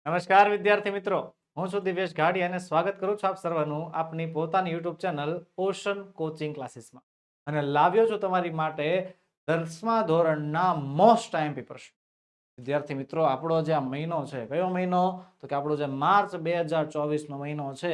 નમસ્કાર વિદ્યાર્થી મિત્રો, હું છું દિવેશ ઘાડી અને સ્વાગત કરું છું આપ સર્વનું આપની પોતાની યુટ્યુબ ચેનલ ઓશન કોચિંગ ક્લાસીસમાં. અને લાવ્યો છું તમારી માટે 10મા ધોરણના મોસ્ટ આઈએમપી પ્રશ્ન. વિદ્યાર્થી મિત્રો, આપણો જે આ મહિનો છે, કયો મહિનો? તો કે આપણો જે માર્ચ 2024 નો મહિનો છે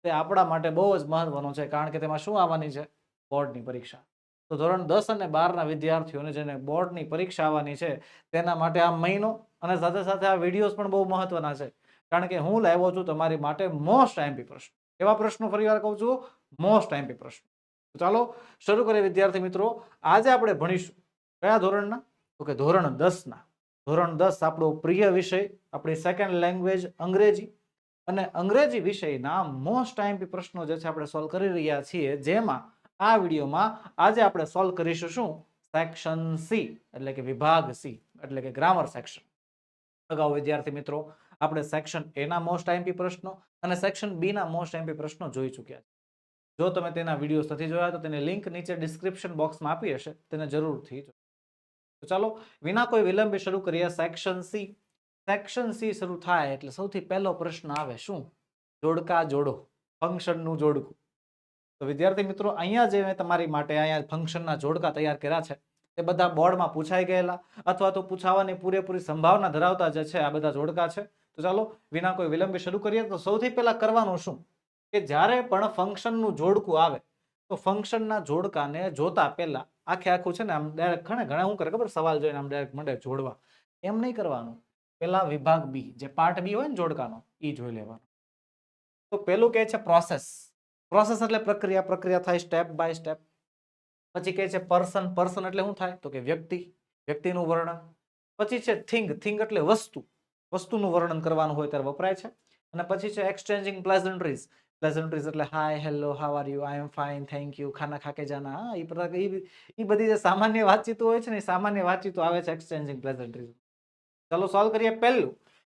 તે આપણા માટે બહુ જ મહત્વનો છે, કારણ કે તેમાં શું આવવાની છે? બોર્ડની પરીક્ષા. તો ધોરણ 10 અને 12 ના વિદ્યાર્થીઓને જેને બોર્ડની પરીક્ષા આવવાની છે તેના માટે આ મહિનો અને સાથે સાથે આ વિડીયોઝ પણ બહુ મહત્વના છે, કારણ કે હું લાવ્યો છું તમારી માટે મોસ્ટ આઈએમપી પ્રશ્ન. એવા પ્રશ્નો ફરીવાર કહું છું, મોસ્ટ આઈએમપી પ્રશ્ન. તો ચાલો શરૂ કરીએ વિદ્યાર્થી મિત્રો. આજે આપણે ભણીશું કયા ધોરણના? તો કે ધોરણ 10 ના. ધોરણ 10 આપણો પ્રિય વિષય, આપણી સેકન્ડ લેંગ્વેજ અંગ્રેજી. અને અંગ્રેજી વિષયના મોસ્ટ આઈએમપી પ્રશ્નો જે છે આપણે સોલ્વ કરી રહ્યા છીએ, જેમાં આ વિડીયોમાં આજે આપણે સોલ્વ કરીશું શું? સેક્શન સી એટલે કે વિભાગ સી એટલે કે ગ્રામર સેક્શન. અગાઉ વિદ્યાર્થી મિત્રો આપણે સેક્શન એ ના મોસ્ટ આઈએમપી પ્રશ્નો અને સેક્શન બી ના મોસ્ટ આઈએમપી પ્રશ્નો જોઈ ચૂક્યા છે. જો તમે તેના વિડીયોઝ નથી જોયા તો તેની લિંક નીચે ડિસ્ક્રિપ્શન બોક્સમાં આપી હશે, તેને જરૂરથી જો. તો ચાલો વિના કોઈ વિલંબે શરૂ કરીએ સેક્શન સી. સેક્શન સી શરૂ થાય એટલે સૌથી પહેલો પ્રશ્ન આવે શું? જોડકા જોડો, ફંક્શનનું જોડકું. તો વિદ્યાર્થી મિત્રો, અહીંયા જે મેં તમારી માટે અહીંયા ફંક્શનના જોડકા તૈયાર કર્યા છે તે બધા બોર્ડમાં પૂછાઈ ગયેલા અથવા તો પૂછાવાની પૂરેપૂરી સંભાવના ધરાવતા જે છે આ બધા જોડકા છે. તો ચાલો વિના કોઈ વિલંબે શરૂ કરીએ. તો સૌથી પહેલા કરવાનું શું કે જ્યારે પણ ફંક્શનનું જોડકું આવે તો ફંક્શનના જોડકાને જોતા પહેલા આખે આખું છે ને આમ ડાયરેક્ટ ઘણા શું કરે ખબર? સવાલ જોઈને આમ ડાયરેક્ટ મંડે જોડવા. એમ નહીં કરવાનું. પેલા વિભાગ બી, જે પાર્ટ બી હોય ને જોડકાનો, એ જોઈ લેવાનો. તો પેલું કહે છે પ્રોસેસ. પ્રોસેસ એટલે પ્રક્રિયા. પ્રક્રિયા થાય સ્ટેપ બાય સ્ટેપ. પછી કહે છે પર્સન. પર્સન એટલે શું થાય? તો કે વ્યક્તિ, વ્યક્તિનું વર્ણન. પછી છે થિંગ. થિંગ એટલે વસ્તુ, વસ્તુનું વર્ણન કરવાનું હોય ત્યારે વપરાય છે. અને પછી છે એક્સચેન્જિંગ પ્લેઝન્ટ્રીઝ. પ્લેઝન્ટ્રીઝ એટલે hi, hello, how are you, I am fine, thank you, ખાના ખાકે જાના. એ બધી જે સામાન્ય વાતચીતો હોય છે ને, એ સામાન્ય વાતચીતો આવે છે એક્સચેન્જિંગ પ્લેઝન્ટ્રીઝ. ચલો સોલ્વ કરીએ.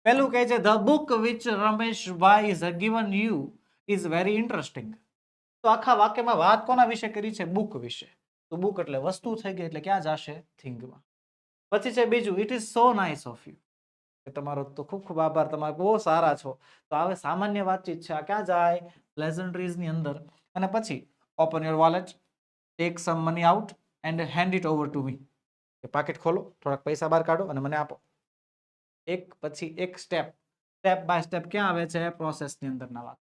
પહેલું કહે છે the book which Rameshbhai is given you is very interesting. તો આખા વાક્યમાં વાત કોના વિશે કરી છે? બુક વિશે. તો બુક એટલે વસ્તુ થઈ ગઈ, એટલે ક્યાં જશે? થિંગમાં. પછી છે બીજું, it is so nice of you. તમારો તો ખૂબ ખૂબ આભાર, તમે બહુ સારા છો. તો હવે સામાન્ય વાતચીત છે, આ ક્યાં જાય? પ્લેઝન્ટ્રીઝ ની અંદર. અને પછી open your wallet, tech some money out and hand it over to me. પાકેટ ખોલો, થોડાક પૈસા બહાર કાઢો અને મને આપો. એક પછી એક સ્ટેપ, સ્ટેપ બાય સ્ટેપ ક્યાં આવે છે? પ્રોસેસની અંદરના વાત.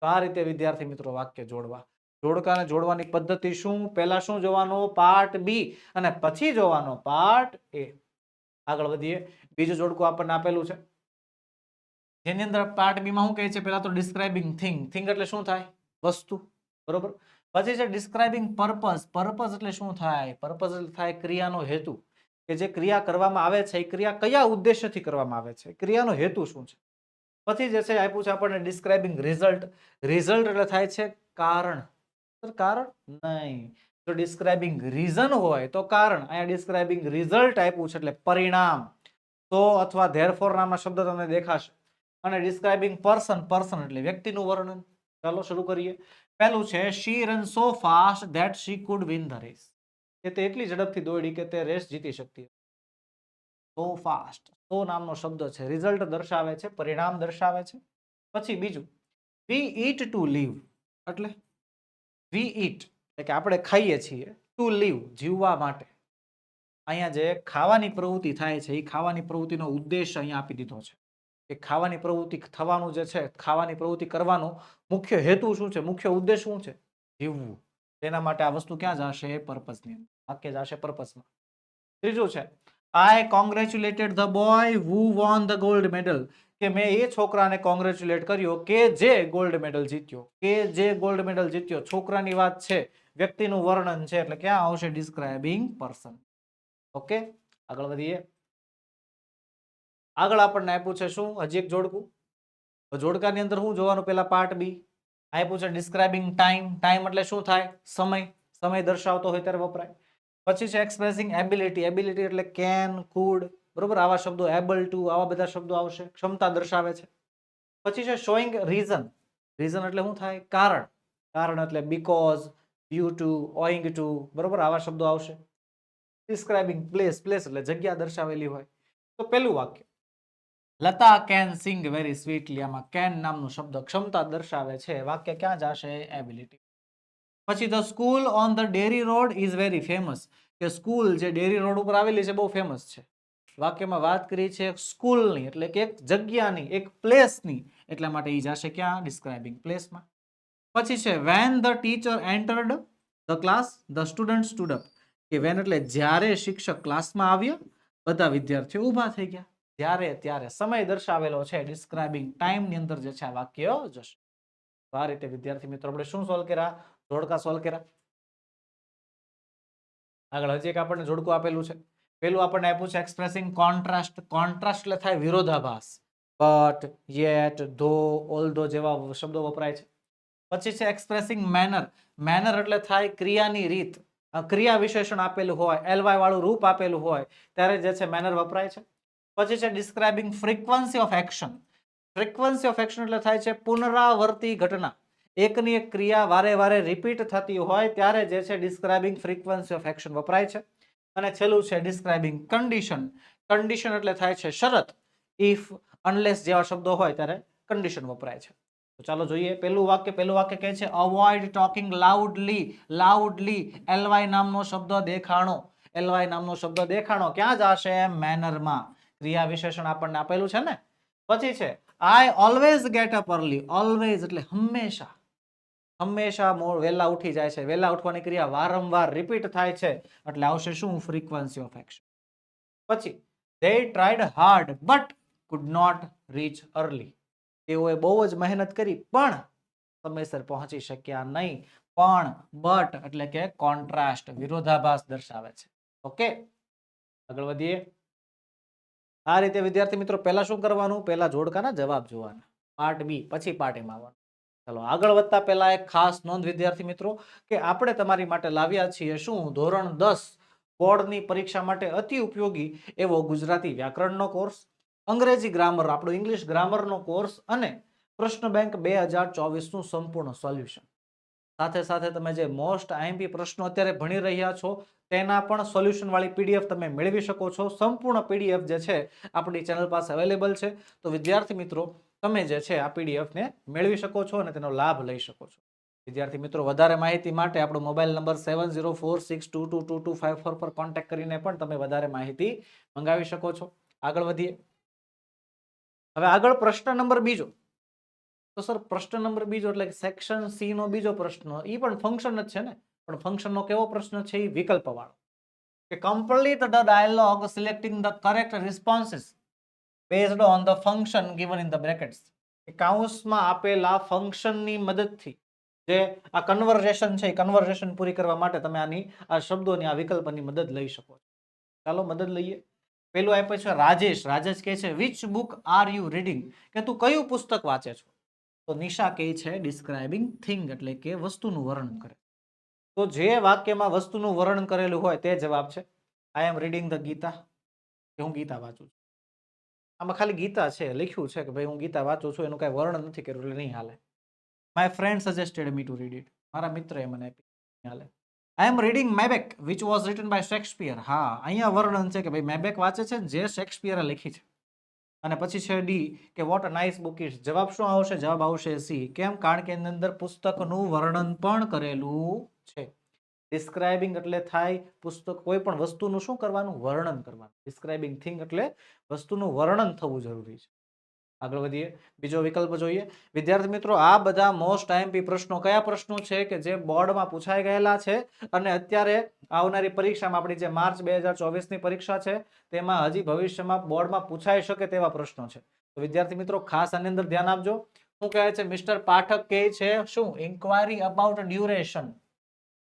તો આ રીતે વિદ્યાર્થી મિત્રો વાક્ય જોડવા. જોડકાને જોડવાની પદ્ધતિ શું? પહેલા શું જોવાનું? પાર્ટ બી અને પછી જોવાનો પાર્ટ એ. આગળ વધીએ. બીજું જોડકું આપણને આપેલું છે, જેની અંદર પાર્ટ બી માં શું કહે છે? પહેલા તો ડિસ્ક્રાઇબિંગ થિંગ. થિંગ એટલે શું થાય? વસ્તુ. બરોબર. પછી છે ડિસ્ક્રાઇબિંગ પર્પઝ. પર્પઝ એટલે શું થાય? પર્પઝ એટલે થાય ક્રિયાનો હેતુ. કે જે ક્રિયા કરવામાં આવે છે એ ક્રિયા કયા ઉદ્દેશ્યથી કરવામાં આવે છે, ક્રિયાનો હેતુ શું છે. પછી જે છે આપ્યું છે આપણને ડિસ્ક્રાઇબિંગ રિઝલ્ટ. રિઝલ્ટ એટલે થાય છે કારણ. કારણ નહીં. તો ડિસ્ક્રાઇબિંગ રીઝન હોય તો કારણ. અહીંયા ડિસ્ક્રાઇબિંગ રિઝલ્ટ આપ્યું છે એટલે પરિણામ. તો અથવા ધેરફોર નામના શબ્દ તમને દેખાશે. અને ડિસ્ક્રાઇબિંગ પર્સન. પર્સન એટલે વ્યક્તિનું વર્ણન. ચાલો શરૂ કરીએ. પહેલું છે she ran so fast that she could win the race. કે તે એટલી ઝડપથી દોડી કે તે રેસ જીતી શકતી. સો ફાસ્ટ. સો નામનો શબ્દ છે, રિઝલ્ટ દર્શાવે છે, પરિણામ દર્શાવે છે. પછી બીજું, વી ઈટ ટુ લીવ. એટલે વી ઈટ એટલે કે આપણે ખાઈએ છીએ, ટુ લીવ જીવવા માટે. અહીંયા જે ખાવાની પ્રવૃત્તિ થાય છે એ ખાવાની પ્રવૃત્તિનો ઉદ્દેશ અહીંયા આપી દીધો છે. કે ખાવાની પ્રવૃત્તિ થવાનું જે છે, ખાવાની પ્રવૃત્તિ કરવાનો મુખ્ય હેતુ શું છે, મુખ્ય ઉદ્દેશ શું છે? જીવવું. તેના માટે આ વસ્તુ ક્યાં જશે? પર્પસની અંદર. વાક્ય જશે પર્પસમાં. ત્રીજું છે I congratulated the boy who won the gold medal. કે મેં એ છોકરાને કોંગ્રેચ્યુલેટ કર્યો કે જે ગોલ્ડ મેડલ જીત્યો. કે જે ગોલ્ડ મેડલ જીત્યો. છોકરાની વાત છે, વ્યક્તિનું વર્ણન છે, એટલે ક્યાં આવશે? Describing person. ઓકે, આગળ વધીએ. આગળ આપણને આપ્યું છે શું? હજી એક જોડકું. જોડકાની અંદર શું જોવાનું? પેલા પાર્ટ બી આપ્યું છે ડિસ્ક્રાઇબિંગ ટાઈમ. ટાઈમ એટલે શું થાય? સમય. સમય દર્શાવતો હોય ત્યારે વપરાય. પછી છે એક્સપ્રેસિંગ એબિલિટી. એબિલિટી એટલે કેન, કુડ. બરોબર, આવા શબ્દો, એબલ ટુ, આવા બધા શબ્દો આવશે. ક્ષમતા દર્શાવે છે. પછી છે શોઈંગ રીઝન. રીઝન એટલે શું થાય? કારણ. કારણ એટલે because, due to, owing to. બરોબર, આવા શબ્દો આવશે. Describing place. પ્લેસ એટલે જગ્યા દર્શાવેલી હોય. તો પેલું વાક્ય, લતા કેન સિંગ વેરી સ્વીટલી. આમાં કેન નામનો શબ્દ ક્ષમતા દર્શાવે છે. વાક્ય ક્યાં જશે? એબિલિટી. પછી the school on the dairy road is very famous. કે સ્કૂલ જે ડેરી રોડ ઉપર આવેલી છે બહુ ફેમસ છે. વાક્યમાં વાત કરી છે સ્કૂલની, એટલે કે એક જગ્યાની, એક પ્લેસની, એટલા માટે ઈ જશે ક્યાં? ડિસ્ક્રાઇબિંગ પ્લેસમાં. પછી છે when the teacher entered the class the student stood up. કે વેન એટલે જ્યારે શિક્ષક ક્લાસમાં આવ્યા બધા વિદ્યાર્થીઓ ઊભા થઈ ગયા. જ્યારે ત્યારે સમય દર્શાવેલો છે. ડિસ્ક્રાઇબિંગ ટાઈમ ની અંદર જે છે આ વાક્ય જશે. તો આ રીતે વિદ્યાર્થી મિત્રો આપણે શું સોલ્વ કર્યા? જોડકા સોલ્વ કર્યા. આગળ હજી એક આપણને જોડકું આપેલું છે. પેલું આપણને આપ્યું છે એક્સપ્રેસિંગ કોન્ટ્રાસ્ટ. કોન્ટ્રાસ્ટ એટલે થાય વિરોધાભાસ. બટ, યેટ, ધો, ઓલ્ધો જેવા શબ્દો વપરાય છે. પછી છે એક્સપ્રેસિંગ મેનર. મેનર એટલે થાય ક્રિયાની રીત. ક્રિયા વિશેષણ આપેલું હોય, એલવાય વાળું રૂપ આપેલું હોય ત્યારે જે છે મેનર વપરાય છે. પછી છે describing frequency of action. Frequency of action એટલે થાય છે પુનરાવર્તી ઘટના. એકની એક ક્રિયા વારે વારે રિપીટ થતી હોય ત્યારે જે છે ડિસ્ક્રાઇબિંગ ફ્રીક્વન્સી ઓફ એક્શન વપરાય છે. અને છેલ્લું છે ડિસ્ક્રાઇબિંગ કન્ડિશન. કન્ડિશન એટલે થાય છે શરત. ઇફ, અનલેસ જેવા શબ્દો હોય ત્યારે કન્ડિશન વપરાય છે. તો ચાલો જોઈએ પહેલું વાક્ય કહે છે avoid talking loudly. Loudly LY નામનો શબ્દ દેખાણો. એલવાય નામનો શબ્દ દેખાણો ક્યાં જશે? મેનરમાં. ક્રિયા વિશેષણ આપણને આપેલું છે ને. પછી છે I always get up early. Always એટલે હંમેશા. હંમેશા વહેલા ઉઠી જાય છે. વહેલા ઉઠવાની ક્રિયા વારંવાર રિપીટ થાય છે એટલે આવશે શું? Frequency of action. પછી they tried hard but could not reach early. તેઓએ બહુ જ મહેનત કરી પણ સમયસર પહોંચી શક્યા નહીં. પણ બટ એટલે કે કોન્ટ્રાસ્ટ, વિરોધાભાસ દર્શાવે છે. ઓકે, આગળ વધીએ. આ રીતે વિદ્યાર્થી મિત્રો પહેલા શું કરવાનું? પહેલા જોડકાના જવાબ જોવાના. પાર્ટ બી, પછી પાર્ટ એમાં આવવાનું. ચલો આગળ વધતા પહેલા એક ખાસ નોંધ વિદ્યાર્થી મિત્રો કે આપણે તમારી માટે લાવ્યા છીએ શું? ધોરણ 10 બોર્ડની પરીક્ષા માટે અતિ ઉપયોગી એવો ગુજરાતી વ્યાકરણનો કોર્સ, અંગ્રેજી ગ્રામર, આપણો ઇંગ્લિશ ગ્રામરનો કોર્સ અને પ્રશ્ન બેંક 2024 નું સંપૂર્ણ સોલ્યુશન. સાથે સાથે તમે જે મોસ્ટ આઈએમપી પ્રશ્નો અત્યારે ભણી રહ્યા છો તેના પણ સોલ્યુશન વાળી પીડીએફ તમે મેળવી શકો છો. સંપૂર્ણ પીડીએફ જે છે આપણી ચેનલ પાસે અવેલેબલ છે. તો વિદ્યાર્થી મિત્રો તમે જે છે આ પીડીએફ ને મેળવી શકો છો અને તેનો લાભ લઈ શકો છો. વિદ્યાર્થી મિત્રો વધારે માહિતી માટે આપણો મોબાઈલ નંબર 7046222254 પર કોન્ટેક્ટ કરીને પણ તમે વધારે માહિતી મંગાવી શકો છો. આગળ વધીએ. હવે આગળ પ્રશ્ન નંબર બીજો. તો સર પ્રશ્ન નંબર બીજો એટલે સેક્શન સી નો બીજો પ્રશ્ન, એ પણ ફંક્શન જ છે ને, પણ ફંક્શન નો કેવો પ્રશ્ન છે? એ વિકલ્પ વાળો. કે complete the dialogue selecting the correct responses based on the function given in the brackets. કૌંસમાં આપેલા ફંક્શનની મદદથી જે આ કન્વર્ઝેશન છે, કન્વર્ઝેશન પૂરી કરવા માટે તમે આની આ શબ્દોની આ વિકલ્પની મદદ લઈ શકો છો. ચાલો મદદ લઈએ. પેલું આપ્યું છે રાજેશ. રાજેશ કહે છે which book are you reading. કે તું કયું પુસ્તક વાંચે છો? તો નિશા કહે છે ડિસ્ક્રાઇબિંગ થિંગ એટલે કે વસ્તુનું વર્ણન કરે. તો જે વાક્યમાં વસ્તુનું વર્ણન કરેલું હોય તે જવાબ છે. I am reading the Gita, કે હું ગીતા વાંચું છું. આમાં ખાલી ગીતા છે લખ્યું છે કે ભાઈ હું ગીતા વાંચું છું, એનું કઈ વર્ણન નથી કર્યું એટલે નહીં હાલે. My friend suggested me to read it. મારા મિત્રએ મને આપી, હાલે. I am reading Macbeth which was written by Shakespeare. હા, અહીંયા વર્ણન છે કે ભાઈ મેબેક વાંચે છે જે શેક્સપિયરે લખી છે. અને પછી છે ડી કે what a nice book is. જવાબ શું આવશે? જવાબ આવશે સી. કેમ? કારણ કે એની અંદર પુસ્તકનું વર્ણન પણ કરેલું છે. ડિસ્ક્રાઇબિંગ એટલે થાય પુસ્તક, કોઈ પણ વસ્તુનું શું કરવાનું? વર્ણન કરવાનું. ડિસ્ક્રાઇબિંગ થિંગ એટલે વસ્તુનું વર્ણન થવું જરૂરી છે. આગળ વધીએ. બીજો વિકલ્પ જોઈએ. વિદ્યાર્થી મિત્રો આ બધા મોસ્ટ આઈએમપી પ્રશ્નો કયા પ્રશ્નો છે કે જે બોર્ડમાં પૂછાઈ ગયેલા છે અને અત્યારે આવનારી પરીક્ષામાં, આપણી જે માર્ચ 2024 ની પરીક્ષા છે તેમાં હજી ભવિષ્યમાં બોર્ડમાં પૂછાઈ શકે તેવા પ્રશ્નો છે. તો વિદ્યાર્થી મિત્રો ખાસ આની અંદર ધ્યાન આપજો. શું કહે છે મિસ્ટર પાઠક? કહે છે શું? Inquiry about duration.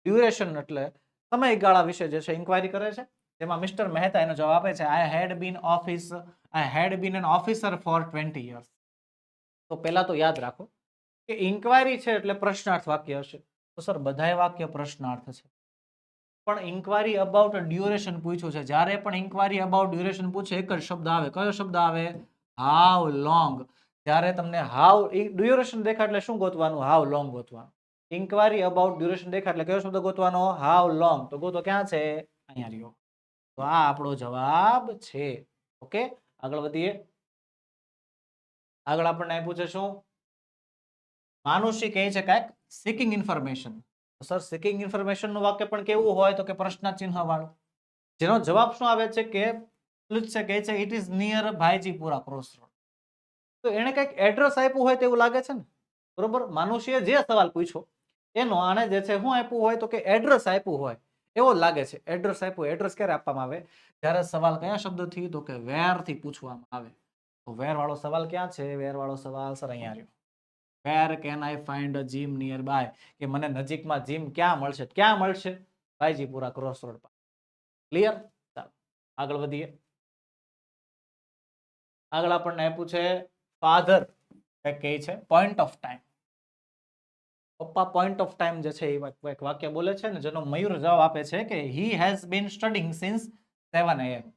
ડ્યુરેશન એટલે સમયગાળા વિશે જે છે ઇન્ક્વાયરી કરે છે. તેમાં મિસ્ટર મહેતા એનો જવાબ આપે છે આઈ had bin N officer four 20 years. તો પહેલા તો યાદ રાખો કે ઇન્ક્વાયરી છે એટલે પ્રશ્નાર્થ વાક્ય હશે. તો સર બધાય વાક્ય પ્રશ્નાર્થ છે, પણ ઇન્ક્વાયરી અબાઉટ ડ્યુરેશન પૂછ્યું છે. જ્યારે પણ ઇન્ક્વાયરી અબાઉટ ડ્યુરેશન પૂછે એક જ શબ્દ આવે. કયો શબ્દ આવે? How long. ત્યારે તમને હાઉ ડ્યુરેશન દેખાય એટલે શું ગોતવાનું? હાઉ લોંગ ગોતવાનું. ઇન્ક્વાયરી અબાઉટ ડ્યુરેશન દેખાય એટલે કયો શબ્દ ગોતવાનો? How long. તો ગોતો ક્યાં છે? અહીંયા રહ્યો. તો આ આપણો જવાબ છે. ઓકે, આગળ વધીએ. આગળ આપણને આપ્યું છે શું? માનુષી કહે છે કાંઈક seeking information. Sir seeking information નું વાક્ય પણ કેવું હોય તો કે પ્રશ્ન ચિહ્ન વાળું, જેનો જવાબ શું આવે છે કે કહે છે it is near Bhaijipura cross road. તો એને કંઈક એડ્રેસ આપ્યું હોય તેવું લાગે છે ને, બરોબર. માનુષીએ જે સવાલ પૂછ્યો એનો આને જે છે શું આપ્યું હોય તો કે એડ્રેસ આપ્યું હોય એવો લાગે છે. એડ્રેસ આપ્યું. એડ્રેસ ક્યારે આપવામાં આવે? જ્યારે સવાલ કયા શબ્દથી તો કે વેર થી પૂછવામાં આવે. તો વેર વાળો સવાલ ક્યાં છે? વેર વાળો સવાલ સર અહીંયા રહ્યો. Where can I find a gym nearby, કે મને નજીકમાં જીમ ક્યાં મળશે? ક્યાં મળશે? ભાઈજીપુરા ક્રોસ રોડ પર. ક્લિયર? ચાલો આગળ વધીએ. આગળ આપણને આપ્યું છે ફાધર કહે છે પોઈન્ટ ઓફ ટાઈમ. પપ્પા પોઈન્ટ ઓફ ટાઈમ જે છે એ એક વાક્ય બોલે છે ને, જેનો મયુર જવાબ આપે છે કે he has been studying since 7 AM.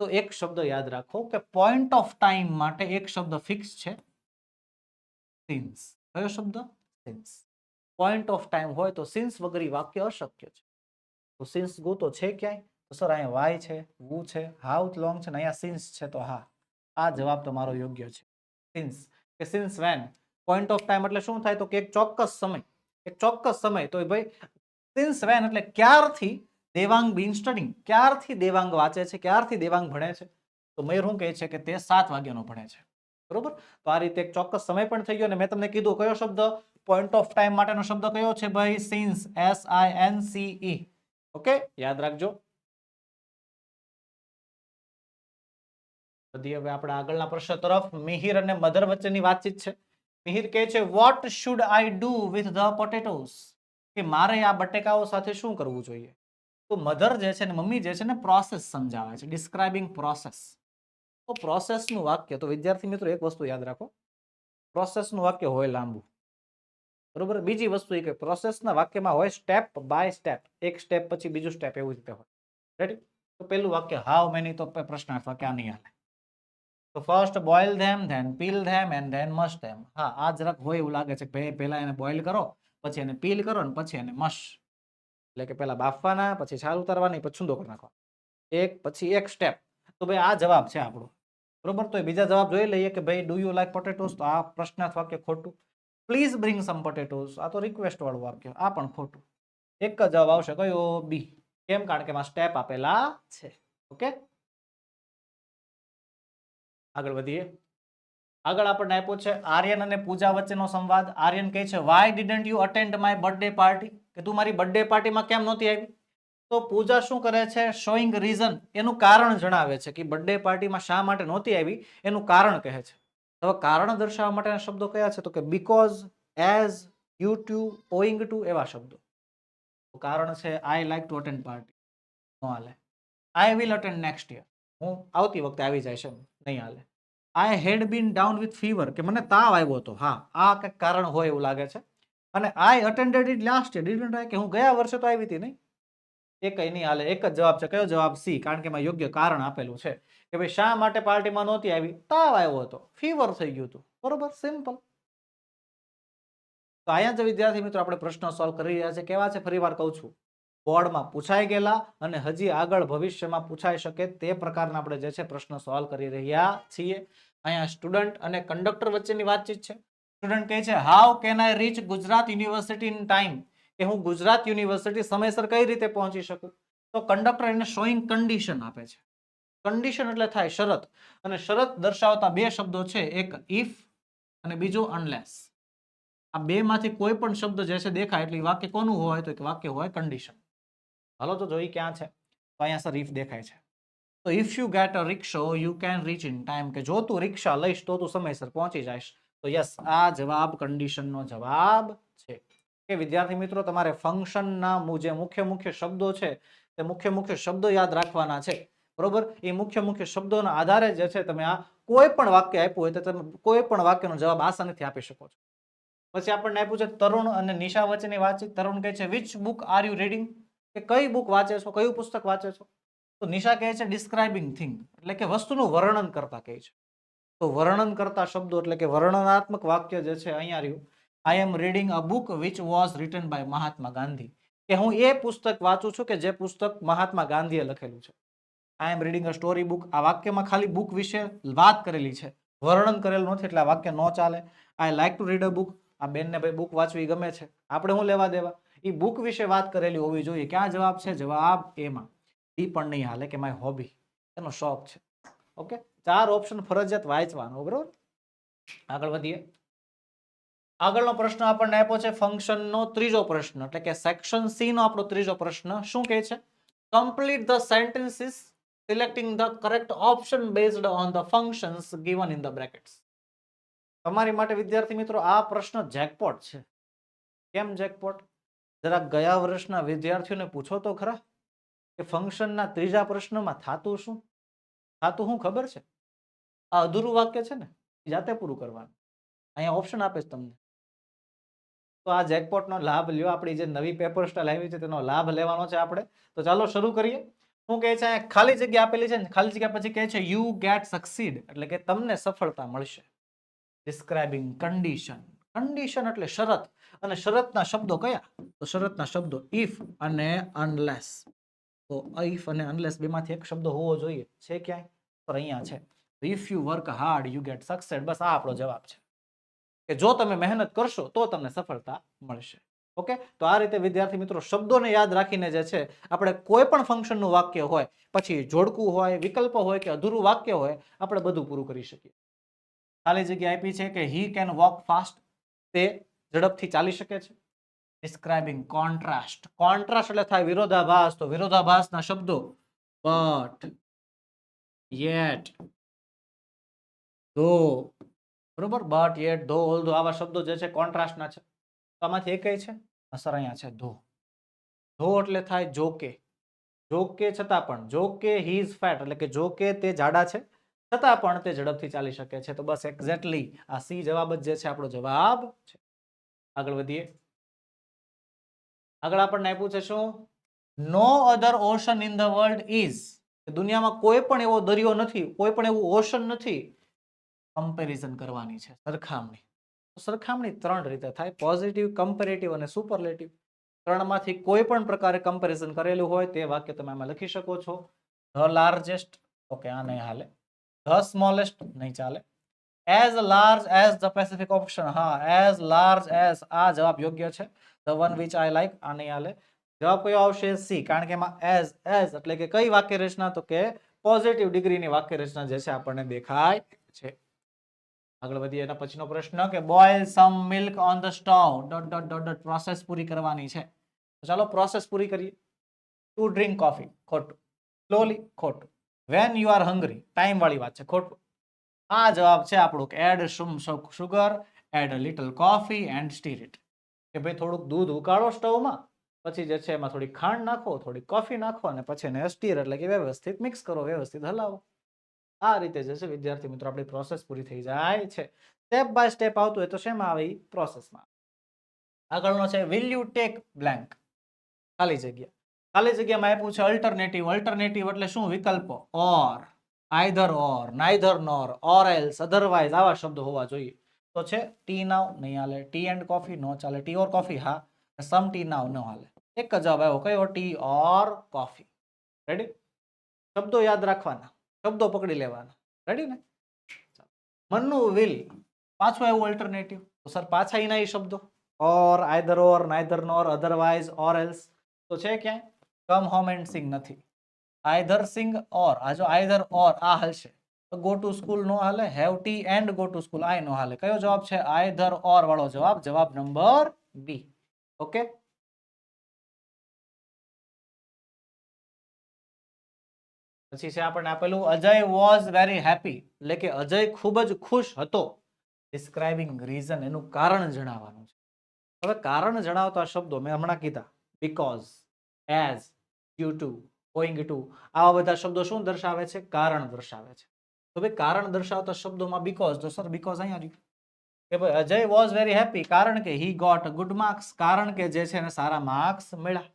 તો એક શબ્દ યાદ રાખો કે પોઈન્ટ ઓફ ટાઈમ માટે એક શબ્દ ફિક્સ છે, સિન્સ. કયો શબ્દ? સિન્સ. પોઈન્ટ ઓફ ટાઈમ હોય તો સિન્સ વગર વાક્ય અશક્ય છે. તો સિન્સ ગોતો છે ક્યાંય? તો સર અહીંયા વાય છે, વુ છે, હાઉ લોંગ છે ને અહીંયા સિન્સ છે. તો હા, આ જવાબ તમારો યોગ્ય છે. સિન્સ કે since when. Point of time એટલે શું થાય તો કે એક ચોક્કસ સમય, એક ચોક્કસ સમય. તો ભાઈ સિન્સ વેન એટલે ક્યારથી દેવાંગ બીન સ્ટડીંગ, ક્યારથી દેવાંગ વાંચે છે, ક્યારથી દેવાંગ ભણે છે? તો મયુર શું કહે છે કે તે 7 વાગ્યાનો ભણે છે, બરોબર. તો આ રીતે એક ચોક્કસ સમય પણ થઈ ગયો. અને મેં તમને કીધું કયો શબ્દ પોઈન્ટ ઓફ ટાઈમ માટેનો શબ્દ કયો છે ભાઈ? Since, SINCE. ઓકે, યાદ રાખજો. હવે આપણે આગળના પ્રશ્ન તરફ. મિહિર અને મધર વચ્ચેની વાતચીત છે. મિહિર કહે છે what should I do with the potatoes, કે મારે આ બટેકાઓ સાથે શું કરવું જોઈએ? તો મધર જે છે ને, મમ્મી જે છે ને, પ્રોસેસ સમજાવે છે, ડિસ્ક્રાઇબિંગ પ્રોસેસ. તો પ્રોસેસનું વાક્ય, તો વિદ્યાર્થી મિત્રો એક વસ્તુ યાદ રાખો, પ્રોસેસનું વાક્ય હોય લાંબુ, બરોબર. બીજી વસ્તુ એ કે પ્રોસેસના વાક્યમાં હોય સ્ટેપ બાય સ્ટેપ, એક સ્ટેપ પછી બીજું સ્ટેપ, એવું રીતે હોય. રેડી? તો પેલું વાક્ય હાઉ મેની, તો પ્રશ્નાર્થ વાક્ય નહીં હાલે. તો first boil them, then peel them and then mash them. હા, આ જરાક હોય એવું લાગે છે કે પહેલા એને બોઇલ કરો, પછી એને પીલ કરો ને પછી એને મશ, એટલે કે પહેલા બાફવાના, પછી છાલ ઉતારવાની, પછી છૂંદો કરી નાખવાનો. એક પછી એક સ્ટેપ. તો ભાઈ આ જવાબ છે આપણો, બરોબર. તો બીજા જવાબ જોઈ લઈએ કે ભાઈ ડુ યુ લાઈક પોટેટોસ, તો આ પ્રશ્નાર્થ વાક્ય ખોટું. પ્લીઝ બ્રિંગ સમ પોટેટોસ, આ તો રિક્વેસ્ટ વાળું વાક્ય, આ પણ ખોટું. એક જ જવાબ આવશે, કયો? બી. કેમ? કારણ કે એમાં સ્ટેપ આપેલા છે. ઓકે, આગળ વધીએ. આગળ આપણને આપ્યો છે આર્યન અને પૂજા વચ્ચેનો સંવાદ. આર્યન કહે છે why didn't you attend my birthday party, કે તું મારી બર્થડે પાર્ટીમાં કેમ નહોતી આવી? તો પૂજા શું કરે છે? શોઈંગ રીઝન, એનું કારણ જણાવે છે કે બર્થડે પાર્ટીમાં શા માટે નહોતી આવી એનું કારણ કહે છે. હવે કારણ દર્શાવવા માટેના શબ્દો કયા છે? તો કે because, as, due to, owing to, એવા શબ્દો. તો કારણ છે I like to attend party, નો હાલે. I will attend next year, હું આવતી વખતે આવી જાય છે, નહીં હાલે. I had been down with fever, કે મને તાવ આવ્યો હતો. હા, આ કંઈક કારણ હોય એવું લાગે છે. અને I attended it last year, didn't I, કે હું ગયા વર્ષે તો આવી હતી નહીં. એ કઈ નહીં હાલે. એક જ જવાબ છે. કયો જવાબ? સી. કારણ કે એમાં યોગ્ય કારણ આપેલું છે કે ભાઈ શા માટે પાર્ટીમાં નહોતી આવી? તાવ આવ્યો હતો, ફીવર થઈ ગયું હતું, બરોબર, સિમ્પલ. તો અહીંયા જે વિદ્યાર્થી મિત્રો આપણે પ્રશ્ન સોલ્વ કરી રહ્યા છે કેવા છે? ફરીવાર કહું છું, બોર્ડમાં પૂછાઈ ગયેલા અને હજી આગળ ભવિષ્યમાં પૂછાઈ શકે તે પ્રકારના આપણે જે છે પ્રશ્ન સોલ્વ કરી રહ્યા છીએ. અહીંયા સ્ટુડન્ટ અને કંડક્ટર વચ્ચેની વાતચીત છે. સ્ટુડન્ટ કહે છે how can I reach Gujarat university in time, કે હું ગુજરાત યુનિવર્સિટી સમયસર કઈ રીતે પહોંચી શકું? તો કંડક્ટર એને શોઈંગ કન્ડિશન આપે છે. કન્ડિશન એટલે થાય શરત, અને શરત દર્શાવતા બે શબ્દો છે, એક ઇફ અને બીજો અનલેસ. આ બે માંથી કોઈ પણ શબ્દ જે છે દેખાય એટલે વાક્ય કોનું હોય? તો વાક્ય હોય કન્ડિશન. હાલો તો જોઈ ક્યાં છે? તો અહીંયા સર ઇફ દેખાય છે. તો ઇફ યુ ગેટ અ રિક્ષો you can reach in time, કે જો તું રિક્ષા લઈશ તો તું સમયસર પહોંચી જઈશ. તો યસ, આ જવાબ કન્ડિશનનો જવાબ છે. કે વિદ્યાર્થી મિત્રો તમારે ફંક્શનના જે મુખ્ય શબ્દો છે તે મુખ્ય શબ્દો યાદ રાખવાના છે, બરોબર. એ મુખ્ય શબ્દોના આધારે જે છે તમે આ કોઈ પણ વાક્ય આપ્યું હોય તો તમે કોઈ પણ વાક્યનો જવાબ આસાનીથી આપી શકો છો. પછી આપણને આપ્યું છે તરુણ અને નિશા વચ્ચેની વાતચીત. તરુણ કહે છે which book are you reading, કે કઈ બુક વાંચે છો, કયું પુસ્તક વાંચે છો? તો નિશા કહે છે ડિસ્ક્રાઇબિંગ થિંગ, એટલે કે વસ્તુનું વર્ણન કરતા કહે છે. તો વર્ણન કરતા શબ્દો એટલે કે વર્ણનાત્મક વાક્ય જે છે અહીંયા રહ્યું. I am reading a book which was written by Mahatma Gandhi, કે હું એ પુસ્તક વાંચું છું કે જે પુસ્તક મહાત્મા ગાંધીએ લખેલું છે. I am reading a story book, આ વાક્યમાં ખાલી બુક વિશે વાત કરેલી છે, વર્ણન કરેલું નથી એટલે આ વાક્ય ન ચાલે. આઈ like two read a book, આ બેનને ભાઈ બુક વાંચવી ગમે છે, આપણે શું લેવા દેવા? એ બુક વિશે વાત કરેલી હોવી જોઈએ. ક્યાં જવાબ છે? જવાબ એમાં. ડી પણ નહીં હાલે કે માય હોબી, એનો શોખ છે. ઓકે, 4 ઓપ્શન ફરજિયાત વાંચવાનો, બરોબર. આગળ વધીએ. આગળનો પ્રશ્ન આપણને આપ્યો છે ફંક્શનનો ત્રીજો પ્રશ્ન, એટલે કે સેક્શન સી નો આપણો ત્રીજો પ્રશ્ન. શું કહે છે? Complete the sentences selecting the correct option based on the functions given in the brackets. તમારી માટે વિદ્યાર્થી મિત્રો આ પ્રશ્ન જેકપોટ છે. કેમ જેકપોટ? જરા ગયા વર્ષના વિદ્યાર્થીઓને પૂછો તો ખરા કે ફંક્શનના ત્રીજા પ્રશ્નમાં થાતું શું ખબર છે? આ અધૂરું વાક્ય છે ને, જાતે પૂરું કરવાનું. અહીંયા ઓપ્શન આપે છે તમને. તો આ જેકપોટનો લાભ લ્યો. આપણી જે નવી પેપર સ્ટાઇલ આવી છે તેનો લાભ લેવાનો છે આપણે. તો ચાલો શરૂ કરીએ. શું કહે છે? ખાલી જગ્યા આપેલી છે ને, ખાલી જગ્યા પછી કહે છે યુ ગેટ સક્સીડ, એટલે કે તમને સફળતા મળશે. Describing condition. કન્ડિશન એટલે શરત, અને શરતના શબ્દો કયા? તો શરતના શબ્દો ઇફ અને અનલેસ. તો ઇફ અને અનલેસ બેમાંથી એક શબ્દ હોવો જોઈએ. છે ક્યાંય? તો અહીંયા છે. If you work hard you get success. બસ આ આપણો જવાબ છે કે જો તમે મહેનત કરશો તો તમને સફળતા મળશે. ઓકે, તો આ રીતે વિદ્યાર્થી મિત્રો શબ્દોને યાદ રાખીને જે છે આપણે કોઈ પણ ફંક્શનનું વાક્ય હોય, પછી જોડકું હોય, વિકલ્પ હોય કે અધૂરું વાક્ય હોય, આપણે બધું પૂરું કરી શકીએ. ખાલી જગ્યા આપી છે કે હી કેન વોક ફાસ્ટ, તે ઝડપથી ચાલી શકે છે. Describing contrast. કોન્ટ્રાસ્ટ એટલે થાય વિરોધાભાસ. તો વિરોધાભાસના શબ્દો બટ, યેટ, ધો, બરોબર. બટ, યેટ, ધો, ઓલ્ધો આવા શબ્દો જે છે કોન્ટ્રાસ્ટના છે. તો આમાંથી એક કઈ છે? સર અહીંયા છે ધો. ધો એટલે થાય જોકે. જોકે છતાં પણ, જોકે હી ઇઝ ફેટ, એટલે કે જોકે તે જાડા છે છતાં પણ તે ઝડપથી ચાલી શકે છે. તો બસ એક્ઝેક્ટલી આ સી જવાબ જ જે છે આપણો જવાબ છે. આગળ વધીએ. આગળ આપણને આપ્યું છે શું? No other ocean in the world is. દુનિયામાં કોઈ પણ એવો દરિયો નથી, કોઈ પણ એવું ઓશન નથી. કમ્પેરિઝન કરવાની છે, સરખામણી. સરખામણી 3 રીતે થાય: પોઝિટિવ, કમ્પેરેટિવ અને સુપરલેટિવ. 3માંથી કોઈ પણ પ્રકારે કમ્પેરિઝન કરેલું હોય તે વાક્ય તમે આમાં લખી શકો છો. ધ લાર્જેસ્ટ, ઓકે આ નહીં હાલે. ધ સ્મોલેસ્ટ નહીં ચાલે. As large as the Pacific option, હા એઝ લાર્જ એઝ આ જવાબ યોગ્ય છે. The one which I like આ નહીં હાલે. જવાબ કયો આવશે? સી, કારણ કે એમાં એઝ એટલે કે કઈ વાક્ય રચના? તો કે પોઝિટિવ ડિગ્રીની વાક્ય રચના જે છે આપણને દેખાય છે. આગળ વધીએ. એના પછીનો પ્રશ્ન કે boil some milk on the stove dot dot dot dot. Process પૂરી કરવાની છે. તો ચાલો પ્રોસેસ પૂરી કરીએ. ટુ ડ્રિંક કોફી, ખોટું. સ્લોલી, ખોટું. When you are hungry, time વાળી વાત છે, ખોટું. આ જવાબ છે આપણું add some sugar, add a little coffee and stir it. કે ભાઈ થોડુંક દૂધ ઉકાળો સ્ટવમાં, પછી જે છે એમાં થોડી ખાંડ નાખો, થોડી કોફી નાખો અને પછી એને સ્ટીર એટલે કે વ્યવસ્થિત મિક્સ કરો, વ્યવસ્થિત હલાવો. આ રીતે જે છે વિદ્યાર્થી મિત્રો આપણી પ્રોસેસ પૂરી થઈ જાય છે. સ્ટેપ બાય સ્ટેપ આવતું હોય તો શેમાં આવે? પ્રોસેસમાં. આગળનો છે વિલ યુ ટેક બ્લેન્ક, ખાલી જગ્યા. ખાલી જગ્યામાં આપ્યું છે અલ્ટરનેટિવ. અલ્ટરનેટિવ એટલે શું? વિકલ્પો. Or, either or, neither nor, or else, otherwise આવા શબ્દો હોવા જોઈએ. તો છે ટી નાવ નહીં હાલે, ટી એન્ડ કોફી નો ચાલે, ટી ઓર કોફી હા, સમ ટી નાવ ન હાલે. એક જ જવાબ આવ્યો, કયો? T or coffee. રેડી? શબ્દો યાદ રાખવાના, શબ્દો પકડી લેવાના. રેડી ને? મનનું વિલ પાછું આવ્યું અલ્ટરનેટિવ. તો સર પાછા એના એ શબ્દો or, either or, neither nor, otherwise, or else. તો છે ક્યાંય? કમ હોમ એન્ડ સિંગ નથી. આઈધર સિંગ ઓર, આ જો આઈધર ઓર આ હાલશે. તો ગો ટુ સ્કૂલ નો હાલે, have T and go to school આ નો હાલે. કયો જવાબ છે? આઈધર ઓર વાળો જવાબ, જવાબ નંબર બી. ઓકે, પછી છે આપણને આપેલું અજય વોઝ વેરી હેપી, એટલે કે અજય ખૂબ જ ખુશ હતો. ડિસ્ક્રાઇબિંગ રીઝન, એનું કારણ જણાવવાનું છે. હવે કારણ જણાવતા શબ્દો મેં હમણાં કીધા, because, as, due to, going to, આવા બધા શબ્દો શું દર્શાવે છે? કારણ દર્શાવે છે. તો ભાઈ કારણ દર્શાવતા શબ્દોમાં બીકોઝ, તો સર બીકોઝ અહીંયા રહ્યું કે ભાઈ અજય વોઝ વેરી હેપી, કારણ કે હી ગોટ ગુડ માર્ક્સ, કારણ કે જે છે એને સારા માર્ક્સ મળ્યા.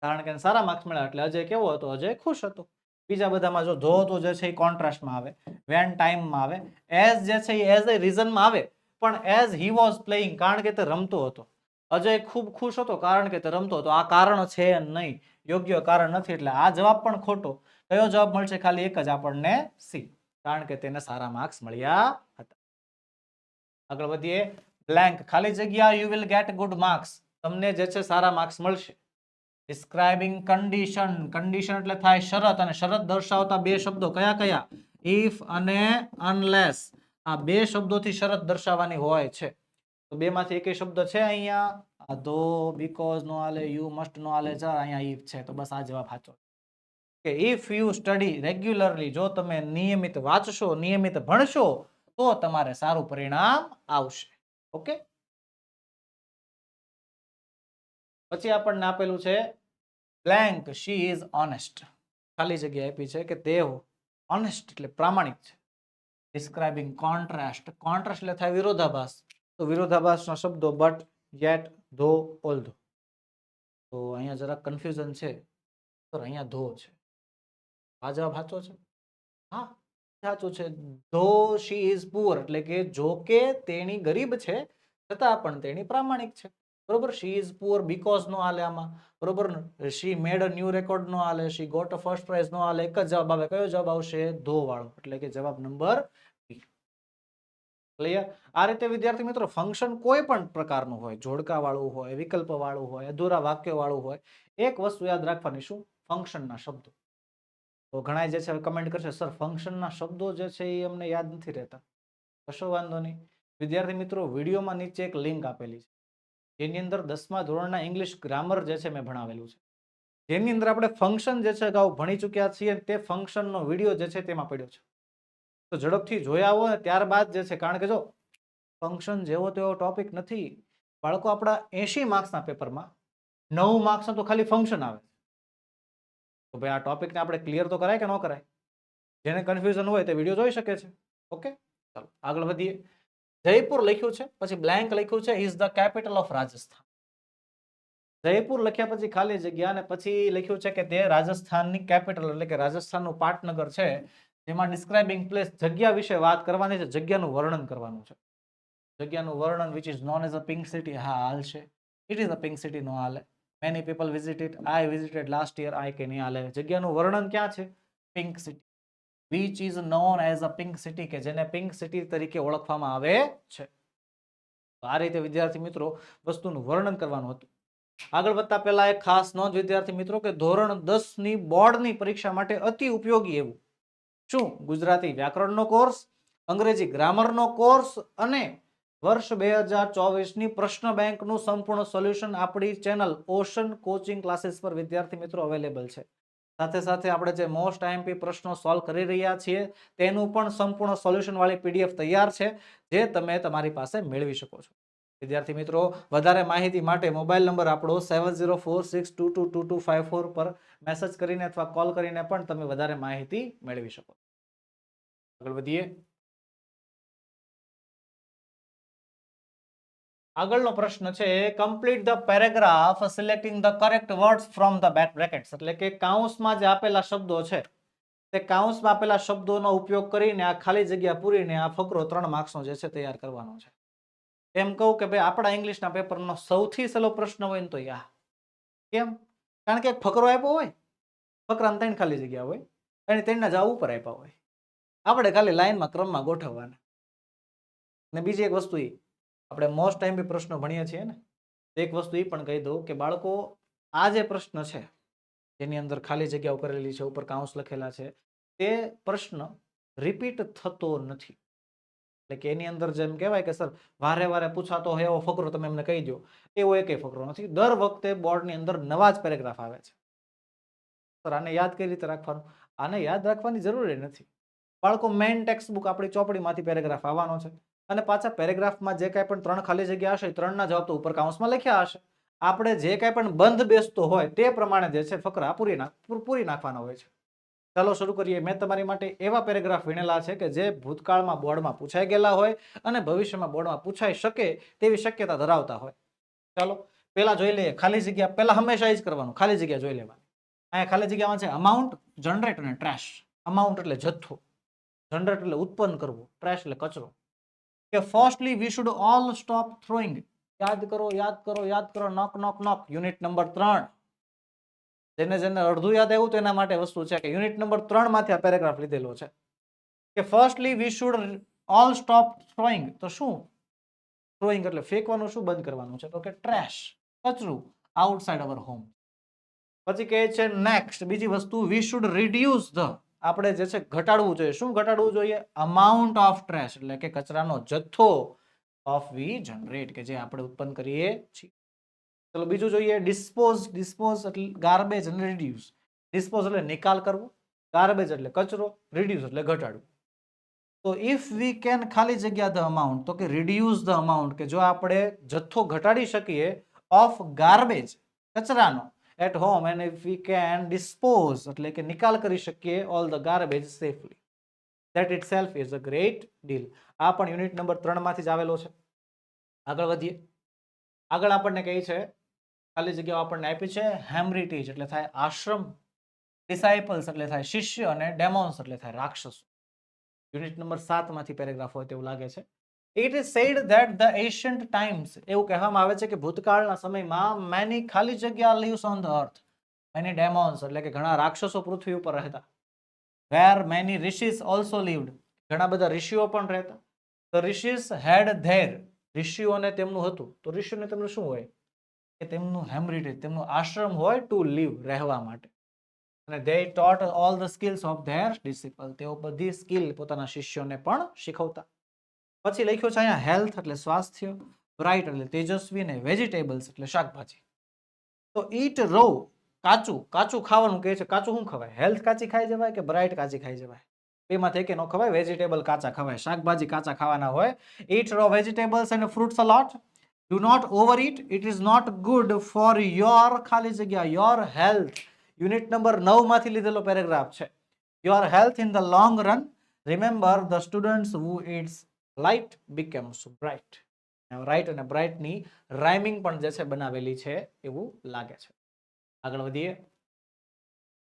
કારણ કે સારા માર્ક્સ મળ્યા એટલે અજય કેવો હતો? અજય ખુશ હતો. બીજા બધામાં જો ધો તો જે છે એ કોન્ટ્રાસ્ટમાં આવે, વેન ટાઈમમાં આવે, એઝ જે છે એ એઝ એ રીઝનમાં આવે, પણ એઝ હી વોઝ પ્લેઇંગ, કારણ કે તે રમતો હતો. અજય ખૂબ ખુશ હતો કારણ કે તે રમતો હતો. આ કારણ છે નહીં, યોગ્ય કારણ નથી, એટલે આ જવાબ પણ ખોટો. કયો જવાબ મળશે? ખાલી એક જ આપણને, સી. કારણ કે તેને સારા માર્ક્સ મળ્યા હતા. આગળ વધીએ. બ્લેન્ક ખાલી જગ્યા you will get good marks, તમને જે છે સારા માર્ક્સ મળશે. ડિસ્ક્રાઇબિંગ કન્ડિશન, કન્ડિશન એટલે થાય શરત, અને શરત દર્શાવતા બે શબ્દો કયા કયા? ઇફ અને અનલેસ. આ બે શબ્દોથી શરત દર્શાવવાની હોય છે. તો બે માંથી એક શબ્દ છે અહીંયા, ધો, બીકોઝ નો આલે, યુ મસ્ટ નો આલે, અહીંયા ઇફ છે, તો બસ આ જવાબ સાચો. કે ઇફ યુ સ્ટડી રેગ્યુલરલી, જો તમે નિયમિત વાંચશો, નિયમિત ભણશો, તો તમારે સારું પરિણામ આવશે. ઓકે. પછી આપણને આપેલું છે બ્લેન્ક શી ઇઝ ઓનેસ્ટ, ખાલી જગ્યા આપી છે કે તેઓ ઓનેસ્ટ એટલે પ્રામાણિક છે. ડિસ્ક્રાઇબિંગ કોન્ટ્રાસ્ટ, કોન્ટ્રાસ્ટ એટલે થાય વિરોધાભાસ, તો વિરોધાભાસના શબ્દો બટ, યેટ, ધો, ઓલ્ધો. તો અહીંયા જરા કન્ફ્યુઝન છે, તો અહીંયા ધો છે. આ જવાબ સાચો છે? હા સાચું છે. ધો શી ઇઝ પુઅર એટલે કે જો કે તેણી ગરીબ છે છતાં પણ તેણી પ્રામાણિક છે. બરોબર. શી ઇઝ પુઅર બીકોઝ નો આલે આમાં. બરોબર. શી મેડ અ ન્યુ રેકોર્ડ નો આલે, she got a first prize નો આલે. એક જ જવાબ આવે. કયો જવાબ આવશે? ધો વાળો, એટલે કે જવાબ નંબર બી. ક્લિયર? આ રીતે વિદ્યાર્થી મિત્રો ફંક્શન કોઈ પણ પ્રકારનું હોય, જોડકા વાળું હોય, વિકલ્પ વાળું હોય, અધૂરા વાક્ય વાળું હોય, એક વસ્તુ યાદ રાખવાની, શું? ફંક્શનના શબ્દો. તો ઘણા જે છે કમેન્ટ કરશે સર ફંક્શનના શબ્દો જે છે એ અમને યાદ નથી રહેતા. કશો વાંધો નહીં. વિદ્યાર્થી મિત્રો વિડીયોમાં નીચે એક લિંક આપેલી છે, જેની અંદર 10મા ધોરણના ઇંગ્લિશ ગ્રામર જે છે મેં ભણાવેલું છે, જેની અંદર આપણે ફંક્શન જે છે અગાઉ ભણી ચૂક્યા છીએ. તે ફંક્શનનો વિડીયો જે છે તેમાં પડ્યો છે, તો ઝડપથી જોઈ આવો ને ત્યારબાદ જે છે, કારણ કે જો ફંક્શન જેવો તેવો ટોપિક નથી બાળકો. આપણા 80 માર્ક્સના પેપરમાં 9 માર્ક્સના તો ખાલી ફંક્શન આવે. તો ભાઈ આ ટોપિકને આપણે ક્લિયર તો કરાય કે ન કરાય? જેને કન્ફ્યુઝન હોય તે વિડીયો જોઈ શકે છે. ઓકે, ચાલો આગળ વધીએ. જયપુર લખ્યું છે, પછી બ્લેન્ક લખ્યું છે is the capital of Rajasthan. Jaipur લખ્યા પછી ખાલી જગ્યા, અને પછી લખ્યું છે કે તે રાજસ્થાનની કેપિટલ એટલે કે રાજસ્થાનનું પાટનગર છે. જેમાં ડિસ્ક્રાઇબિંગ પ્લેસ, જગ્યા વિશે વાત કરવાની છે, જગ્યાનું વર્ણન કરવાનું છે. જગ્યાનું વર્ણન which is known as a pink city. હા હાલ છે. It is a pink city નો હાલે. Many people visit it. I visited last year. I કે નહીં હાલે. જગ્યાનું વર્ણન ક્યાં છે? Pink city. Which is known as a pink city, કે જેને પિંક સિટી તરીકે ઓળખવામાં આવે છે. આ રીતે વિદ્યાર્થી મિત્રો વસ્તુનું વર્ણન કરવાનું હતું. આગળ વધતા પહેલા એક ખાસ નોંધ વિદ્યાર્થી મિત્રો, કે ધોરણ 10 ની બોર્ડની પરીક્ષા માટે અતિ ઉપયોગી એવું શું? ગુજરાતી વ્યાકરણનો કોર્સ, અંગ્રેજી ગ્રામરનો કોર્સ અને વર્ષ 2024 ની પ્રશ્ન બેંકનું સંપૂર્ણ સોલ્યુશન આપણી ચેનલ ઓશન કોચિંગ ક્લાસીસ પર વિદ્યાર્થી મિત્રો અવેલેબલ છે. સાથે સાથે આપણે જે મોસ્ટ આઈએમપી પ્રશ્નો સોલ્વ કરી રહ્યા છીએ તેનું પણ સંપૂર્ણ સોલ્યુશન વાળી પીડીએફ તૈયાર છે, જે તમે તમારી પાસે મેળવી શકો છો. વિદ્યાર્થી મિત્રો વધારે માહિતી માટે મોબાઈલ નંબર આપણો 7046222254 પર મેસેજ કરીને અથવા કોલ કરીને પણ તમે વધારે માહિતી મેળવી શકો. આગળ વધીએ. આગળનો પ્રશ્ન છે, complete the paragraph selecting the correct words from the brackets. એટલે કે કૌંસમાં જે આપેલા શબ્દો છે તે કૌંસમાં આપેલા શબ્દોનો ઉપયોગ કરીને આ ખાલી જગ્યા પૂરીને આ ફકરો 3 માર્ક્સનો જે છે તૈયાર કરવાનો છે. એમ કહું કે ભાઈ આપણા ઇંગ્લિશના પેપરનો સૌથી સહેલો પ્રશ્ન હોય ને તો યા. કેમ? કારણ કે ફકરો આપ્યો હોય, ફકરામાં 3 ખાલી જગ્યા હોય અને 3ના જવાબ ઉપર આપ્યા હોય. આપણે ખાલી લાઈનમાં ક્રમમાં ગોઠવવાના. અને બીજી એક વસ્તુ આપણે મોસ્ટ ટાઈમ પ્રશ્નો ભણીએ છીએ ને, એક વસ્તુ એ પણ કહી દઉં કે બાળકો આ જે પ્રશ્ન છે જેની અંદર ખાલી જગ્યાઓ કરેલી છે, ઉપર કાઉન્સ લખેલા છે, તે પ્રશ્ન રિપીટ થતો નથી. એટલે કે એની અંદર જેમ કહેવાય કે સર વારે વારે પૂછાતો હોય એવો ફકરો તમે એમને કહી દો, એવો એકેય ફકરો નથી. દર વખતે બોર્ડની અંદર નવા જ પેરેગ્રાફ આવે છે. સર આને યાદ કઈ રીતે રાખવાનું? આને યાદ રાખવાની જરૂર નથી. બાળકો મેઇન ટેક્સ્ટ બુક આપણી ચોપડીમાંથી પેરેગ્રાફ આવવાનો છે, અને પાછા પેરેગ્રાફમાં જે કાંઈ પણ 3 ખાલી જગ્યા હશે 3ના જવાબ તો ઉપર કાઉન્સમાં લખ્યા હશે. આપણે જે કાંઈ પણ બંધ બેસતો હોય તે પ્રમાણે જે છે ફકરા પૂરી નાખવાના હોય છે. ચાલો શરૂ કરીએ. મેં તમારી માટે એવા પેરેગ્રાફ વીણેલા છે કે જે ભૂતકાળમાં બોર્ડમાં પૂછાઈ ગયેલા હોય અને ભવિષ્યમાં બોર્ડમાં પૂછાઈ શકે તેવી શક્યતા ધરાવતા હોય. ચાલો પહેલા જોઈ લઈએ. ખાલી જગ્યા પહેલા હંમેશા એ જ કરવાનું, ખાલી જગ્યા જોઈ લેવાની. અહીંયા ખાલી જગ્યામાં છે અમાઉન્ટ, જનરેટ અને ટ્રેશ. અમાઉન્ટ એટલે જથ્થો, જનરેટ એટલે ઉત્પન્ન કરવું, ટ્રેશ એટલે કચરો. કે firstly we should all stop throwing. યાદ કરો, યાદ કરો, યાદ કરો. Knock knock knock. Unit number 3. જેને અડધું યાદ આવ્યું તો એના માટે વસ્તુ છે કે યુનિટ નંબર 3 માંથી આ પેરેગ્રાફ લીધેલો છે. કે firstly we should all stop throwing. તો શું થ્રોઈંગ એટલે ફેંકવાનું, શું બંધ કરવાનું છે? તો કે ટ્રેશ, કચરું, આઉટસાઇડ અવર હોમ. પછી કહે છે નેક્સ્ટ, બીજી વસ્તુ, વી શુડ રિડ્યુસ ધ, આપણે જે છે ઘટાડવું જોઈએ. શું ઘટાડવું જોઈએ? અમાઉન્ટ ઓફ ટ્રેશ, એટલે કે કચરાનો જથ્થો ઓફ વી જનરેટ, કે જે આપણે ઉત્પન્ન કરીએ છીએ. ચલો બીજું જોઈએ, ડિસ્પોઝ. ડિસ્પોઝ એટલે ગાર્બેજ અને રિડ્યુસ. ડિસ્પોઝ એટલે નિકાલ કરવો, ગાર્બેજ એટલે કચરો, રિડ્યુસ એટલે ઘટાડવું. તો ઇફ વી કેન, ખાલી જગ્યા ધ અમાઉન્ટ, તો કે રિડ્યુસ ધ અમાઉન્ટ, કે જો આપણે જથ્થો ઘટાડી શકીએ ઓફ ગાર્બેજ, કચરાનો, at home, and if we can dispose એટલે કે નિકાલ કરી શકીએ all the garbage safely, that itself is a great deal. આ પણ યુનિટ નંબર 3 માંથી જ આવેલો છે. આગળ વધીએ. આગળ આપણને કહે છે, ખાલી જગ્યાઓ આપણને આપી છે, હેમરીટેજ એટલે થાય આશ્રમ, ડિસાઇપલ્સ એટલે થાય શિષ્ય, અને ડેમોન્સ એટલે થાય રાક્ષસો. યુનિટ નંબર 7 માંથી પેરેગ્રાફ હોય તેવું લાગે છે. It is said that the ancient times, એવું કહેવામાં આવે છે કે ભૂતકાળના સમયમાં મેની, ખાલી જગ્યા, leaves on the earth, many demons એટલે કે ઘણા રાક્ષસો પૃથ્વી ઉપર રહેતા. વેર મેની ઋષિસ ઓલ્સો લીવ્ડ, ઘણા બધા ઋષિઓ પણ રહેતા. ધ ઋષિસ હેડ ધેર, ઋષિઓને તેમનું હતું. તો ઋષિઓને તેમનું શું હોય? કે તેમનું હેમરીટેજ, તેમનું આશ્રમ હોય ટુ લીવ, રહેવા માટે. અને they taught all the skills of their disciple, તેઓ બધી સ્કિલ પોતાના શિષ્યોને પણ શીખવતા. પછી લખ્યું છે અહીંયા હેલ્થ એટલે સ્વાસ્થ્ય, બ્રાઇટ એટલે તેજસ્વી, ને વેજીટેબલ્સ એટલે શાકભાજી. તો ઈટ રો, કાચું, કાચું ખાવાનું કહે છે. કાચું શું ખવાય? હેલ્થ કાચી ખાઈ જવાય કે બ્રાઇટ કાચી ખાઈ જવાય? બેમાંથી એકે ન ખવાય. વેજીટેબલ કાચા ખવાય, શાકભાજી કાચા ખાવાના હોય. Eat raw vegetables and fruits a lot. Do not over eat, it is not good for your, ખાલી જગ્યા, યોર હેલ્થ. યુનિટ નંબર 9 માંથી લીધેલો પેરેગ્રાફ છે. Your health in the long run. Remember the students who its light becomes bright. Right અને bright ની rhyming પણ જે છે બનાવેલી છે એવું લાગે છે. આગળ વધીએ.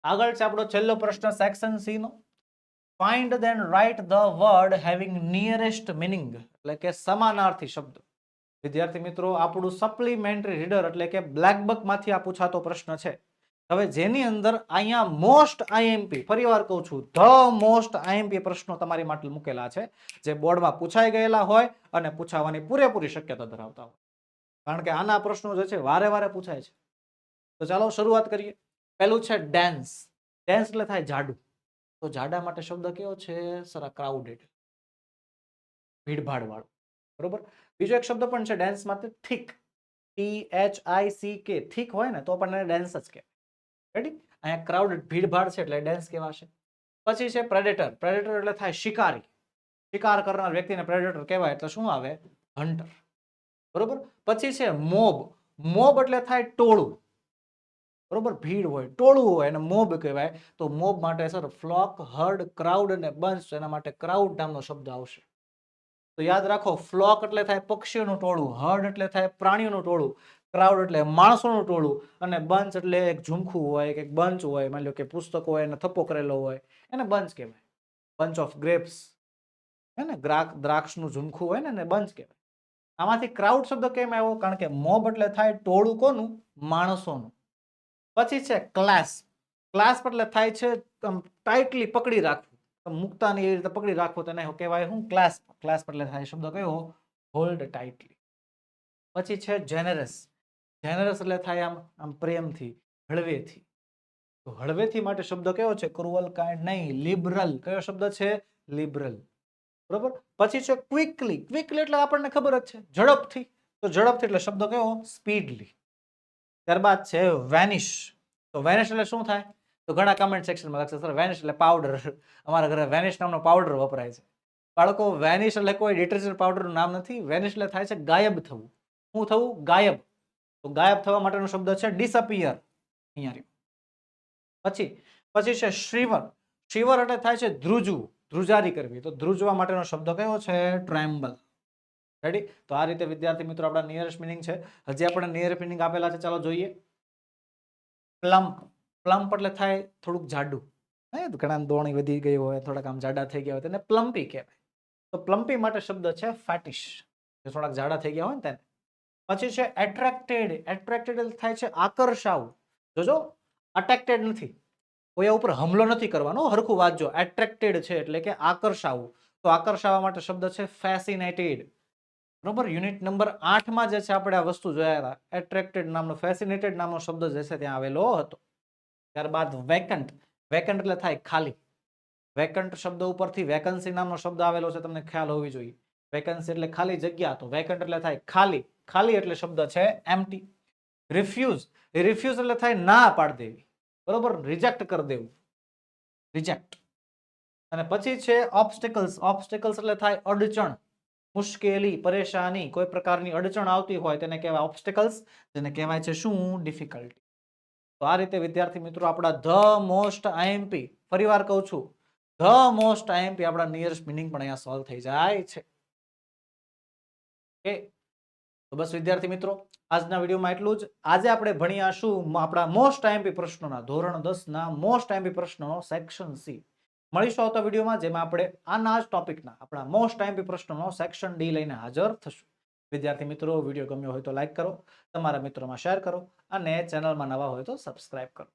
આગળ છે આપણો છેલ્લો પ્રશ્ન સેક્શન સી નો. Find then write the word having nearest meaning, એટલે કે સમાનાર્થી શબ્દ. વિદ્યાર્થી મિત્રો, આપણું સપ્લિમેન્ટરી રીડર એટલે કે બ્લેક બક માંથી આ પૂછાતો પ્રશ્ન છે. હવે જેની અંદર અહીંયા મોસ્ટ આઈએમપી, ફરી વાર કહું છું, ધ મોસ્ટ આઈએમપી પ્રશ્નો તમારી માટે મૂકેલા છે, જે બોર્ડમાં પૂછાઈ ગયેલા હોય અને પૂછાવાની પૂરેપૂરી શક્યતા ધરાવતા હોય. કારણ કે આના પ્રશ્નો જે છે વારે વારે પૂછાય છે. તો ચાલો શરૂઆત કરીએ. પહેલું છે ડેન્સ. ડેન્સ એટલે થાય જાડું. તો જાડા માટે શબ્દ કેવો છે? સરા ક્રાઉડેડ, ભીડભાડ વાળું. બરોબર. બીજો એક શબ્દ પણ છે ડેન્સ માટે, થીક. THICK, થીક હોય ને તો પણ ડેન્સ જ કહેવાય. રેડી? અહીંયા ક્રાઉડેડ, ભીડભાડ છે એટલે ડેન્સ કહેવાશે. પછી છે પ્રેડેટર. પ્રેડેટર એટલે થાય શિકારી. શિકાર કરનાર વ્યક્તિને પ્રેડેટર કહેવાય. એટલે શું આવે? હન્ટર. બરોબર. પછી છે મોબ. મોબ એટલે થાય ટોળું. બરોબર. ભીડ હોય, ટોળું હોય, અને મોબ કહેવાય. તો મોબ માટે સર ફ્લોક, હર્ડ, ક્રાઉડ અને બંચ, એના માટે ક્રાઉડ નામનો શબ્દ આવશે. તો યાદ રાખો, ફ્લોક એટલે થાય પક્ષીઓનું ટોળું, હર્ડ એટલે થાય પ્રાણીઓનું ટોળું, ક્રાઉડ એટલે માણસોનું ટોળું, અને બંચ એટલે એક ઝુમખું હોય કે બંચ હોય, માની લો કે પુસ્તકો હોય એને થપ્પો કરેલો હોય, એને બંચ કહેવાય. બંચ ઓફ ગ્રેપ્સ, હે ને, દ્રાક્ષનું ઝુમખું હોય ને એને બંચ કહેવાય. આમાંથી ક્રાઉડ શબ્દ કેમ આવ્યો? કારણ કે મોબ એટલે થાય ટોળું, કોનું? માણસોનું. પછી છે ક્લાસ. ક્લાસ એટલે થાય છે ટાઈટલી પકડી રાખવું, મુક્તાની એ રીતે પકડી રાખવો, તેને કહેવાય શું? ક્લાસ. ક્લાસ એટલે થાય શબ્દ કયો? Hold tightly. પછી છે જેનરસ. જેનરસ એટલે થાય આમ પ્રેમથી, હળવેથી. તો હળવેથી માટે શબ્દ કયો છે? ક્રુઅલ, કાઇન્ડ નહીં, લિબરલ. કયો શબ્દ છે? લિબરલ. બરોબર. પછી છે ક્વિકલી. ક્વિકલી એટલે આપણને ખબર જ છે, ઝડપથી. તો ઝડપથી એટલે શબ્દ કયો? સ્પીડલી. ત્યારબાદ છે વેનિશ. તો વેનિશ એટલે શું થાય? તો ઘણા કમેન્ટ સેક્શનમાં લખશે સર વેનિશ એટલે પાવડર. અમારા ઘરે વેનિશ નામનો પાવડર વપરાય છે. બાળકો, વેનિશ એટલે કોઈ ડિટર્જન્ટ પાવડરનું નામ નથી. વેનિશ એટલે થાય છે ગાયબ થવું. શું થવું? ગાયબ. તો ગાયબ થવા માટેનો શબ્દ છે ડિસઅપિયર. અહીંયા પછી છે શ્રીવર. શ્રીવર એટલે થાય છે ધ્રુજવું, ધ્રુજારી કરવી. તો ધ્રુજવા માટેનો શબ્દ કયો છે? ટ્રેમ્બલ. રેડી? તો આ રીતે વિદ્યાર્થી મિત્રો આપણા નિયરેસ્ટ મિનિંગ છે. હજી આપણે નિયરેસ્ટ મિનિંગ આપેલા છે, ચાલો જોઈએ. પ્લમ્પ. પ્લમ્પ એટલે થાય થોડુંક જાડું. ઘણા દોણી વધી ગઈ હોય, થોડાક આમ જાડા થઈ ગયા હોય, તેને પ્લમ્પી કહેવાય. તો પ્લમ્પી માટે શબ્દ છે ફેટિશ, જે થોડાક જાડા થઈ ગયા હોય ને તેને. પછી છે એટ્રેક્ટેડ. એટ્રેક્ટેડ થાય છે આકર્ષાવું. જોજો, અટ્રેક્ટેડ નથી. કોઈના ઉપર હુમલો નથી કરવાનો, હરખું વાંચજો. એટ્રેક્ટેડ છે એટલે કે આકર્ષાવું, તો આકર્ષાવા માટે શબ્દ છે ફેસિનેટેડ. બરોબર, યુનિટ નંબર 8 માં જે છે આપણે આ વસ્તુ જોયા હતા. એટ્રેક્ટેડ નામનો, ફેસિનેટેડ નામનો શબ્દ જે છે ત્યાં આવેલો હતો. ત્યારબાદ વેકન્ટ. વેકન્ટ એટલે થાય ખાલી. વેકન્ટ શબ્દ ઉપરથી વેકન્સી નામનો શબ્દ આવેલો છે, તમને ખ્યાલ હોવી જોઈએ. વેકન્સી એટલે ખાલી જગ્યા, તો વેકન્ટ એટલે થાય ખાલી. ખાલી એટલે શબ્દ છે એમ્પ્ટી. રિફ્યુઝ. રિફ્યુઝ એટલે થાય ના પાડી દેવી, બરોબર, રિજેક્ટ કરી દેવું, રિજેક્ટ. અને પછી છે ઓબ્સ્ટેકલ્સ. ઓબ્સ્ટેકલ્સ એટલે થાય અડચણ, મુશ્કેલી, પરેશાની, કોઈ પ્રકારની અડચણ આવતી હોય તેને કહેવાય ઓબ્સ્ટેકલ્સ, જેને કહેવાય છે શું? ડિફિકલ્ટી. તો આ રીતે વિદ્યાર્થી મિત્રો આપણા ધ મોસ્ટ આઈએમપી, ફરીવાર કહું છું, ધ મોસ્ટ આઈએમપી આપણા નિયરેસ્ટ મિનિંગ પણ અહીંયા સોલ્વ થઈ જાય છે. ઓકે, તો બસ વિદ્યાર્થી મિત્રો આજના વિડીયોમાં એટલું જ. આજે આપણે ભણ્યા શું? આપણા મોસ્ટ આઈએમપી પ્રશ્નોના, ધોરણ 10 ના મોસ્ટ આઈએમપી પ્રશ્નોનો સેક્શન સી. મળીશું આવતા વિડીયોમાં, જેમાં આપણે આના જ ટોપિકના આપણા મોસ્ટ આઈએમપી પ્રશ્નોનો સેક્શન ડી લઈને હાજર થશું. વિદ્યાર્થી મિત્રો, વિડીયો ગમ્યો હોય તો લાઈક કરો, તમારા મિત્રોમાં શેર કરો અને ચેનલમાં નવા હોય તો સબસ્ક્રાઇબ કરો.